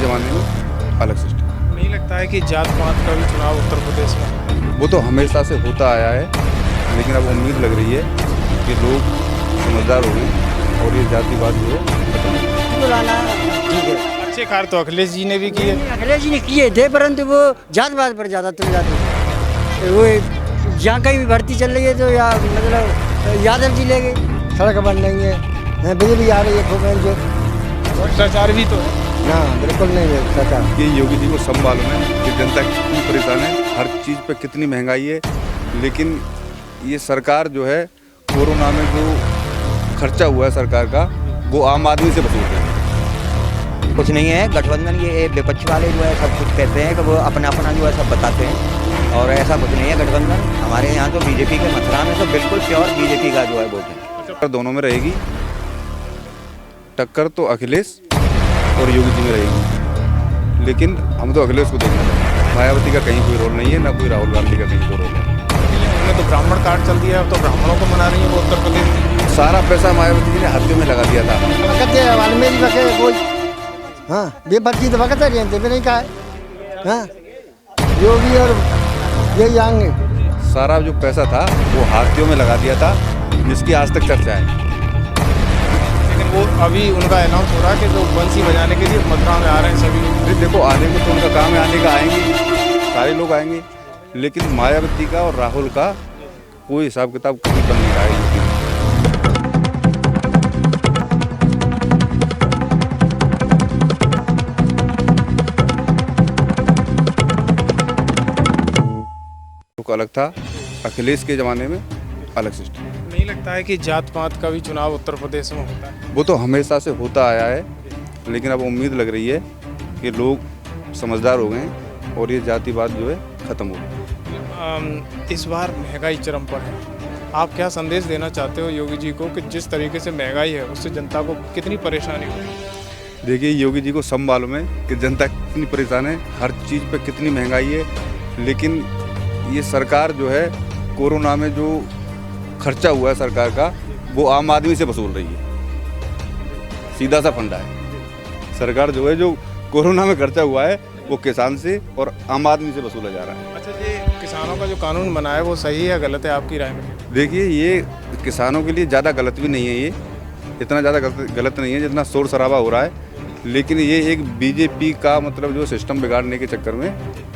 ज़माने में अलग सिस्टम। नहीं लगता है कि जात पात का भी चुनाव उत्तर प्रदेश में? वो तो हमेशा से होता आया है, लेकिन अब उम्मीद लग रही है कि लोग समझदार हो गए और ये जातिवाद जो है खत्म हो। बुलाना ठीक है। अच्छे कार्य तो अखिलेश जी ने भी किए। अखिलेश जी ने किए थे, परंतु वो जातवाद पर ज़्यादा तुल जाते हैं। वो जहाँ कहीं भी भर्ती चल रही है तो या मतलब यादव जी ले गए, सड़क बन रही है, बिजली आ रही है खूब जो। भ्रष्टाचार भी तो है। ना बिल्कुल नहीं है भ्रष्टाचार। ये योगी जी को सब मालूम है कि जनता कितनी परेशान है, हर चीज़ पे कितनी महंगाई है, लेकिन ये सरकार जो है कोरोना में जो खर्चा हुआ है सरकार का वो आम आदमी से वसूल रही है। कुछ नहीं है। गठबंधन ये विपक्ष वाले जो है सब कुछ कहते हैं कि वो अपना अपना जो है सब बताते हैं, और ऐसा कुछ नहीं है। गठबंधन हमारे यहाँ तो बीजेपी के मथुरा में तो बिल्कुल प्योर बीजेपी का जो है वोट है। टक्कर दोनों में रहेगी, टक्कर तो अखिलेश और योगी जी में रहेगी, लेकिन हम तो अखिलेश को देखना चाहते हैं। मायावती का कहीं कोई रोल नहीं है, ना कोई राहुल गांधी का कहीं कोई रोल है। उन्होंने तो ब्राह्मण कार्ड चल दिया, अब तो ब्राह्मणों को मना रही है वो उत्तर प्रदेश में। सारा पैसा मायावती जी ने हाथियों में लगा दिया था। हाँ बेबर्ती तो वक्त रहते भी नहीं कहा है। हाँ योगी और यही आएंगे। सारा जो पैसा था वो हाथियों में लगा दिया था, जिसकी आज तक चर्चा है। लेकिन वो अभी उनका अनाउंस हो रहा है कि जो बंसी बजाने के लिए मथुरा में आ रहे हैं सभी लोग। अरे देखो, आने को तो उनका काम है, आने का आएंगे, सारे लोग आएंगे, लेकिन मायावती का और राहुल का कोई हिसाब किताब कहीं बन नहीं रहा है यूपी में। अलग था, अखिलेश के ज़माने में अलग सिस्टम। नहीं लगता है कि जात पात का भी चुनाव उत्तर प्रदेश में होता है? वो तो हमेशा से होता आया है, लेकिन अब उम्मीद लग रही है कि लोग समझदार हो गए और ये जातिवाद जो है खत्म हो गया। इस बार महंगाई चरम पर है, आप क्या संदेश देना चाहते हो योगी जी को कि जिस तरीके से महंगाई है उससे जनता को कितनी परेशानी हो रही है? देखिए, योगी जी को सब मालूम है कि जनता कितनी परेशान है, हर चीज़ पे कितनी महंगाई है, लेकिन ये सरकार जो है कोरोना में जो खर्चा हुआ है सरकार का वो आम आदमी से वसूल रही है। सीधा सा फंडा है, सरकार जो है जो कोरोना में खर्चा हुआ है वो किसान से और आम आदमी से वसूला जा रहा है। अच्छा, ये किसानों का जो कानून बना है वो सही है गलत है आपकी राय में? देखिए, ये किसानों के लिए ज़्यादा गलत भी नहीं है, ये इतना ज़्यादा गलत नहीं है जितना शोर शराबा हो रहा है, लेकिन ये एक बीजेपी का मतलब जो सिस्टम बिगाड़ने के चक्कर में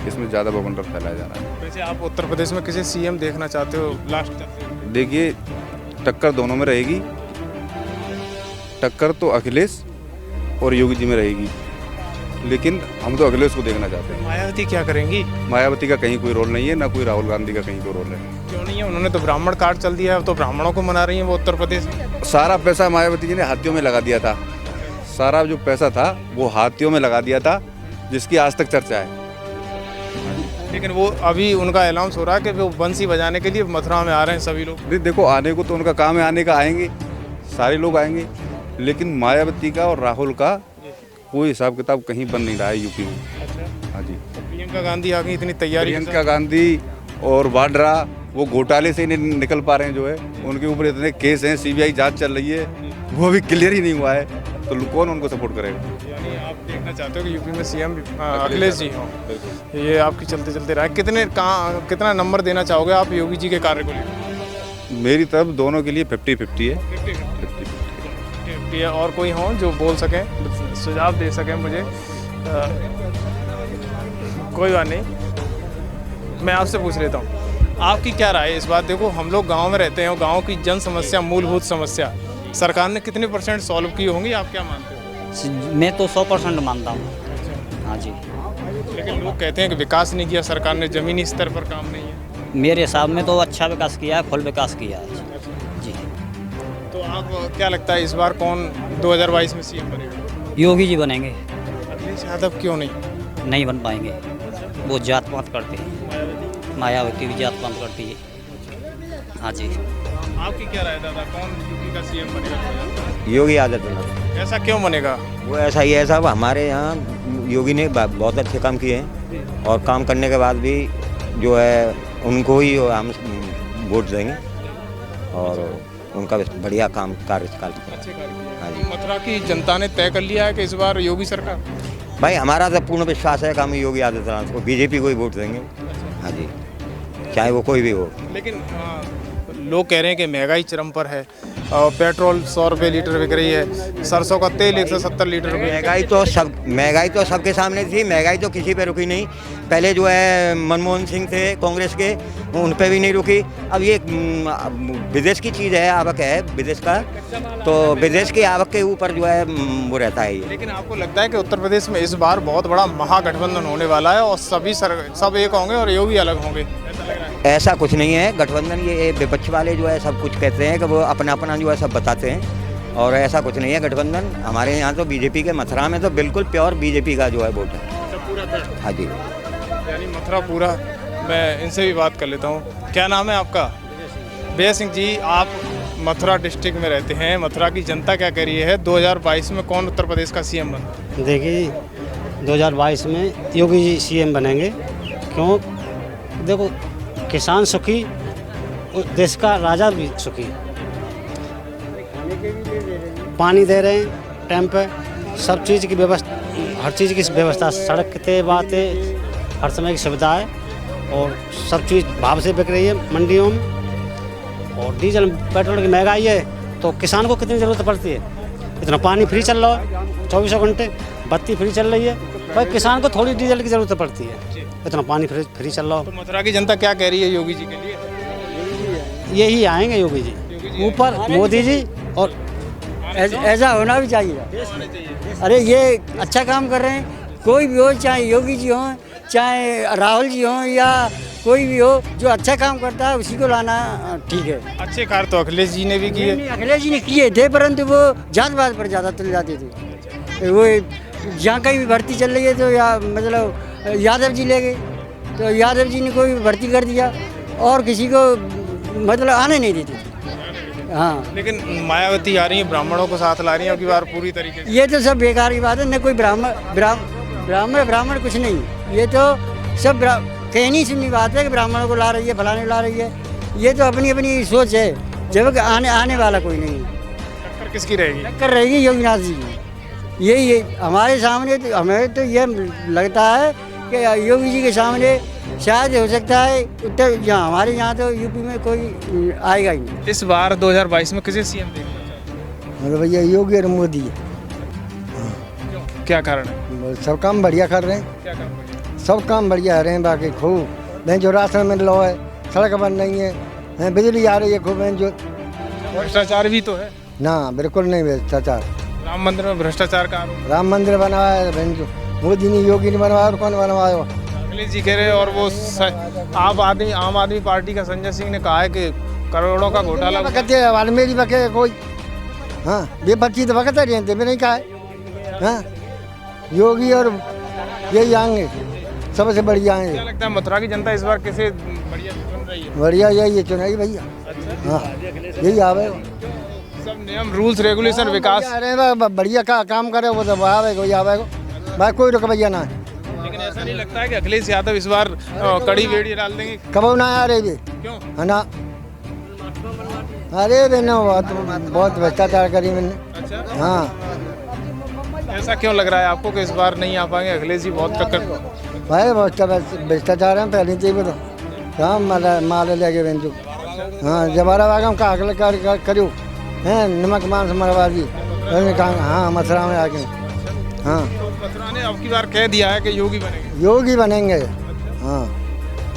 इसमें ज़्यादा बवंडर फैलाया जा रहा है। वैसे आप उत्तर प्रदेश में किसे सीएम देखना चाहते हो लास्ट तक? देखिए, टक्कर दोनों में रहेगी, टक्कर तो अखिलेश और योगी जी में रहेगी, लेकिन हम तो अखिलेश को देखना चाहते हैं। मायावती क्या करेंगी? मायावती का कहीं कोई रोल नहीं है, ना कोई राहुल गांधी का कहीं कोई रोल है। क्यों नहीं है? उन्होंने तो ब्राह्मण कार्ड चल दिया है, अब तो ब्राह्मणों को मना रही है वो उत्तर प्रदेश में। सारा पैसा मायावती जी ने हाथियों में लगा दिया था, सारा जो पैसा था वो हाथियों में लगा दिया था, जिसकी आज तक चर्चा है। लेकिन वो अभी उनका अनाउंस हो रहा है कि वो बंसी बजाने के लिए मथुरा में आ रहे हैं सभी लोग। देखो, आने को तो उनका काम है, आने का आएंगे, सारे लोग आएंगे, लेकिन मायावती का और राहुल का कोई हिसाब किताब कहीं बन नहीं रहा है यूपी में। हाँ जी, प्रियंका गांधी आ गई इतनी तैयारी के प्रियंका गांधी और वाड्रा वो घोटाले से ही नहीं निकल पा रहे हैं, जो है उनके ऊपर इतने केस हैं, सीबीआई जांच चल रही है, वो अभी क्लियर ही नहीं हुआ है, तो कौन उनको सपोर्ट करेगा? यानी आप देखना चाहते हो कि यूपी में सीएम अखिलेश जी हों? ये आपकी चलते चलते रहा कितना नंबर देना चाहोगे आप योगी जी के कार्य को लेकर? मेरी तरफ दोनों के लिए 50-50 है। 50-50 है। और कोई हो जो बोल सकें, सुझाव दे सकें मुझे? कोई बात नहीं, मैं आपसे पूछ लेता हूँ, आपकी क्या राय है इस बात? देखो, हम लोग गांव में रहते हैं और गांव की जन समस्या, मूलभूत समस्या सरकार ने कितने % सॉल्व की होंगी, आप क्या मानते हो? मैं तो 100% मानता हूँ। हाँ जी, लेकिन लोग कहते हैं कि विकास नहीं किया सरकार ने, ज़मीनी स्तर पर काम नहीं है। मेरे हिसाब में तो अच्छा विकास किया है, फुल विकास किया है जी। तो आप क्या लगता है इस बार कौन 2022 में सीएम बनेगा? योगी जी बनेंगे। अखिलेश यादव क्यों नहीं? नहीं बन पाएंगे, वो जात पात करते हैं, मायावती भी जात पात करती है। हाँ जी, आपकी क्या राय दादा, कौन यूपी का सीएम बनेगा? योगी आदित्यनाथ। ऐसा क्यों बनेगा? वो ऐसा ही है साहब, हमारे यहाँ योगी ने बहुत अच्छे काम किए हैं, और काम करने के बाद भी जो है उनको ही हम वोट देंगे, और उनका बढ़िया काम कार्यकाल। अच्छे कार्य किए। हाँ जी। मथुरा की जनता ने तय कर लिया है कि इस बार योगी सरकार? भाई हमारा तो पूर्ण विश्वास है कि हम योगी आदित्यनाथ को, बीजेपी को ही वोट देंगे। हाँ जी, चाहे वो कोई भी हो। लेकिन लोग कह रहे हैं कि महंगाई चरम पर है और पेट्रोल 100 रुपये लीटर बिक रही है, सरसों का तेल 170 लीटर रुपये। महंगाई तो सबके सामने थी, महंगाई तो किसी पे रुकी नहीं। पहले जो है मनमोहन सिंह थे कांग्रेस के, उन पे भी नहीं रुकी। अब ये विदेश की चीज़ है, आवक है विदेश का, तो विदेश की आवक के ऊपर जो है वो रहता है ये। लेकिन आपको लगता है कि उत्तर प्रदेश में इस बार बहुत बड़ा महागठबंधन होने वाला है और सब एक होंगे और योगी अलग होंगे, ऐसा लग रहा है? ऐसा कुछ नहीं है गठबंधन, ये विपक्ष वाले जो है सब कुछ कहते हैं कि वो अपना अपना जो है सब बताते हैं, और ऐसा कुछ नहीं है गठबंधन। हमारे यहाँ तो बीजेपी के मथुरा में तो बिल्कुल प्योर बीजेपी का जो है वोट है। हाँ जी, यानी मथुरा पूरा। मैं इनसे भी बात कर लेता हूँ। क्या नाम है आपका? विजय सिंह जी, आप मथुरा डिस्ट्रिक्ट में रहते हैं, मथुरा की जनता क्या कह रही है 2022 में कौन उत्तर प्रदेश का सीएम बने? देखिए 2022 में योगी जी सीएम बनेंगे। क्यों? देखो, किसान सुखी, उस देश का राजा भी सुखी। पानी दे रहे हैं टाइम पे, सब चीज़ की व्यवस्था, हर चीज़ की व्यवस्था, सड़क के बातें, हर समय की सुविधा है, और सब चीज़ भाव से बिक रही है मंडियों में। और डीजल पेट्रोल की महंगाई है तो किसान को कितनी ज़रूरत पड़ती है? इतना पानी फ्री चल रहा है 24 घंटे, बत्ती फ्री चल रही है, भाई किसान को थोड़ी डीजल की ज़रूरत पड़ती है, इतना पानी फ्री चल रहा हो। तो मथुरा की जनता क्या कह रही है योगी जी के लिए? यही आएंगे योगी जी ऊपर, मोदी जी, और ऐसा होना भी चाहिए। अरे ये अच्छा काम कर रहे हैं, कोई भी हो, चाहे योगी जी हों, चाहे राहुल जी हों, या कोई भी हो, जो अच्छा काम करता है उसी को लाना ठीक है। अच्छे कार्य तो अखिलेश जी ने भी किए। अखिलेश जी ने किए थे, परंतु वो जातवाद पर ज़्यादा तुल जाते थे। वो जहाँ कहीं भी भर्ती चल रही है तो या मतलब यादव जी ले गए, तो यादव जी ने कोई भर्ती कर दिया और किसी को मतलब आने नहीं देते थे। हाँ, लेकिन मायावती आ रही है, ब्राह्मणों को साथ ला रही है अब की बार पूरी तरीके से। ये तो सब बेकार की बात है। न कोई ब्राह्मण कुछ नहीं, ये तो सब कहनी सुननी बात है कि ब्राह्मणों को ला रही है, फलाने ला रही है। ये तो अपनी अपनी सोच है, जब आने वाला कोई नहीं है। टक्कर किसकी रहेगी? टक्कर रहेगी योगीनाथ जी की। यही हमारे सामने तो, हमें तो ये लगता है कि योगी जी के सामने शायद हो सकता है उत्तर, यहाँ हमारे यहाँ तो यूपी में कोई आएगा ही नहीं। इस बार 2022 में किसे सीएम देखना? मतलब भैया योगी और मोदी है। क्या कारण है? सब काम बढ़िया कर रहे हैं, क्या काम बढ़िया? सब काम बढ़िया रहे हैं। बाकी खूब बहन जो राशन मिल रहा है, सड़क बन रही है, बिजली आ रही है खूब, बहन जो। भ्रष्टाचार भी तो है ना, बिल्कुल नहीं भ्रष्टाचार। राम मंदिर में भ्रष्टाचार का आरोप। राम मंदिर बनवाया है बहन जो, मोदी ने, योगी ने बनवाया, और कौन बनवाया? अखिलेश जी कह रहे हैं। और वो आम आदमी पार्टी का संजय सिंह ने कहा है कि करोड़ों का घोटाला वाल्मीकि बके कोई। हाँ, ये बच्ची तो बकते रहते भी नहीं कहा है। हाँ, योगी और यही आएंगे, सबसे बढ़िया आएंगे। क्या लगता है मथुरा की जनता इस बार किसे बढ़िया चुन रही है? बढ़िया यही है, चुनाई भैया। हाँ, यही आवे, सब नियम, रूल्स, रेगुलेशन, विकास। बढ़िया का काम करे वो तो आवे, कोई आवे भाई, कोई रुक भैया ना है। लेकिन ऐसा नहीं लगता है कि अखिलेश यादव इस बार कड़ी बेड़ी डाल देंगे? कब ना आ रहे भी? क्यों? है ना, अरे बेनो बहुत भ्रष्टाचार करी मैंने। अच्छा, हाँ, ऐसा क्यों लग रहा है आपको कि इस बार नहीं आ पाएंगे? अखिलेश जी बहुत टक्कर। भाई भ्रष्टाचार है पहले चाहिए तो कहाँ माल ले गए बेंचू। हाँ, जबारा बागम का अगले करूँ हैं, नमक मांस मरवादी। हाँ, मथुरा में आके। हाँ, मथुरा ने अब की बार कह दिया है कि योगी बनेंगे। योगी बनेंगे। हाँ,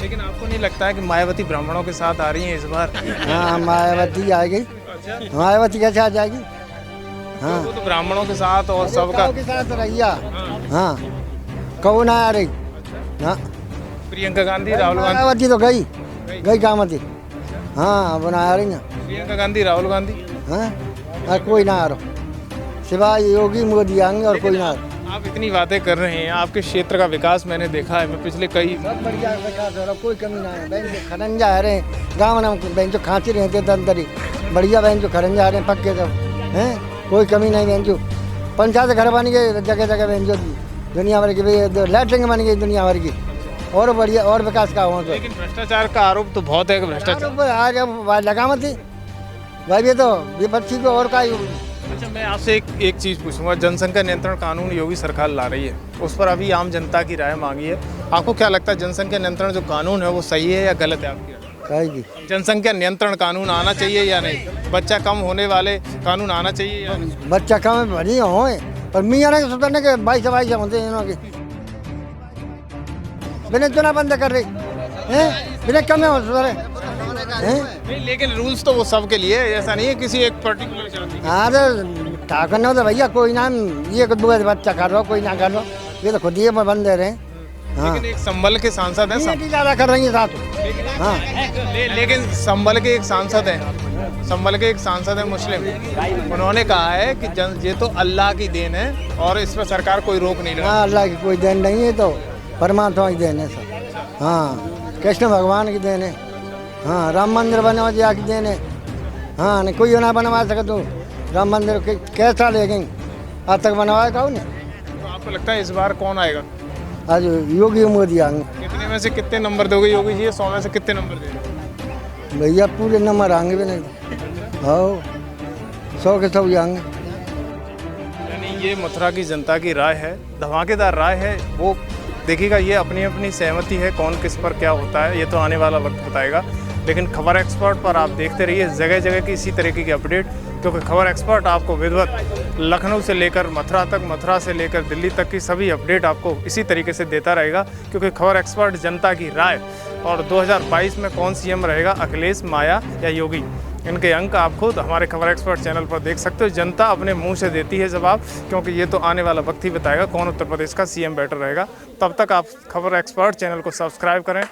लेकिन आपको नहीं लगता है कि मायावती ब्राह्मणों के साथ आ रही हैं इस बार? हाँ, मायावती आएगी। मायावती कैसे आ जाएगी? हाँ, वो तो ब्राह्मणों के साथ और सबका के साथ रहिया। हाँ, कौन आ रही? हाँ, प्रियंका गांधी, राहुल गांधी। मायावती तो गई कामती। हाँ, वो ना आ रही हैं। प्रियंका गांधी, राहुल गांधी। हाँ, कोई ना आ रहा, सिवाय योगी मोदी आएंगे और कोई ना आ रहा। आप इतनी बातें कर रहे हैं, आपके क्षेत्र का विकास मैंने देखा है, मैं पिछले कई सब बढ़िया विकास हो रहा, कोई कमी ना है। बहन जो खरंजा आ रहे हैं गाँव ना, बहन जो खांसी रहते थे अंदर ही, बढ़िया बहन जो खरंजा आ रहे हैं पक्के सब हैं, कोई कमी नहीं। बहन जो पंचायत घर बन गए जगह जगह, बहन जो दुनिया भर की लैटरिंग बन गई दुनिया भर की, और बढ़िया और विकास का हो। लेकिन भ्रष्टाचार का आरोप तो बहुत है कि भ्रष्टाचार आगे लगा मत थी भाई, ये तो ये बच्ची को और का अच्छा, मैं आपसे एक चीज़ पूछूंगा। जनसंख्या नियंत्रण कानून योगी सरकार ला रही है, उस पर अभी आम जनता की राय मांगी है। आपको क्या लगता है जनसंख्या नियंत्रण जो कानून है वो सही है या गलत है आपकी राय? कहेगी जनसंख्या नियंत्रण कानून आना चाहिए या नहीं? बच्चा कम होने वाले कानून आना चाहिए या नहीं? बच्चा कम भरी हो पर मियाँ ने सुधरने के 22 होते हैं इन्हों के बिना चुना बंद कर रही हैं बिना कम हो सुधरे हैं। नहीं, लेकिन रूल्स तो वो सबके लिए है, ऐसा नहीं है किसी एक पर्टिकुलर जाति के। हाँ तो ठाकर ने तो भैया कोई ना ये बच्चा कर रहा हो कोई ना कर रहा हो, ये तो खुद ही बंद दे रहे हैं। हाँ लेकिन एक संभल के सांसद हैं ज़्यादा कर रही है साथ। हाँ लेकिन संभल के एक सांसद हैं, संभल के एक सांसद हैं मुस्लिम, उन्होंने कहा है कि ये तो अल्लाह की देन है और इस पर सरकार कोई रोक नहीं लगा। हाँ अल्लाह की कोई देन नहीं है, तो परमात्मा की देन है सब। हाँ कृष्ण भगवान की देन है। हाँ राम मंदिर बनवा दिया की देन है। हाँ नहीं कोई ना बनवा सके तो राम मंदिर कैसा ले गई आज तक बनवाया कौन ने? तो आपको लगता है इस बार कौन आएगा? आज योगी मोदी आएंगे। कितने में से कितने नंबर दोगे योगी जी? 100 में से कितने नंबर देंगे? भैया पूरे नंबर आएंगे भी नहीं। हाँ 100 के 100 आएंगे। यानी ये मथुरा की जनता की राय है, धमाकेदार राय है। वो देखिएगा, ये अपनी अपनी सहमति है, कौन किस पर क्या होता है ये तो आने वाला वक्त बताएगा। लेकिन खबर एक्सपर्ट पर आप देखते रहिए जगह जगह की इसी तरीके की अपडेट, क्योंकि खबर एक्सपर्ट आपको विधिवत लखनऊ से लेकर मथुरा तक, मथुरा से लेकर दिल्ली तक की सभी अपडेट आपको इसी तरीके से देता रहेगा। क्योंकि खबर एक्सपर्ट जनता की राय और 2022 में कौन सीएम रहेगा, अखिलेश, माया या योगी, इनके अंक आप खुद हमारे खबर एक्सपर्ट चैनल पर देख सकते हो। जनता अपने मुंह से देती है जवाब, क्योंकि ये तो आने वाला वक्त ही बताएगा कौन उत्तर प्रदेश का सीएम बेटर रहेगा। तब तक आप खबर एक्सपर्ट चैनल को सब्सक्राइब करें।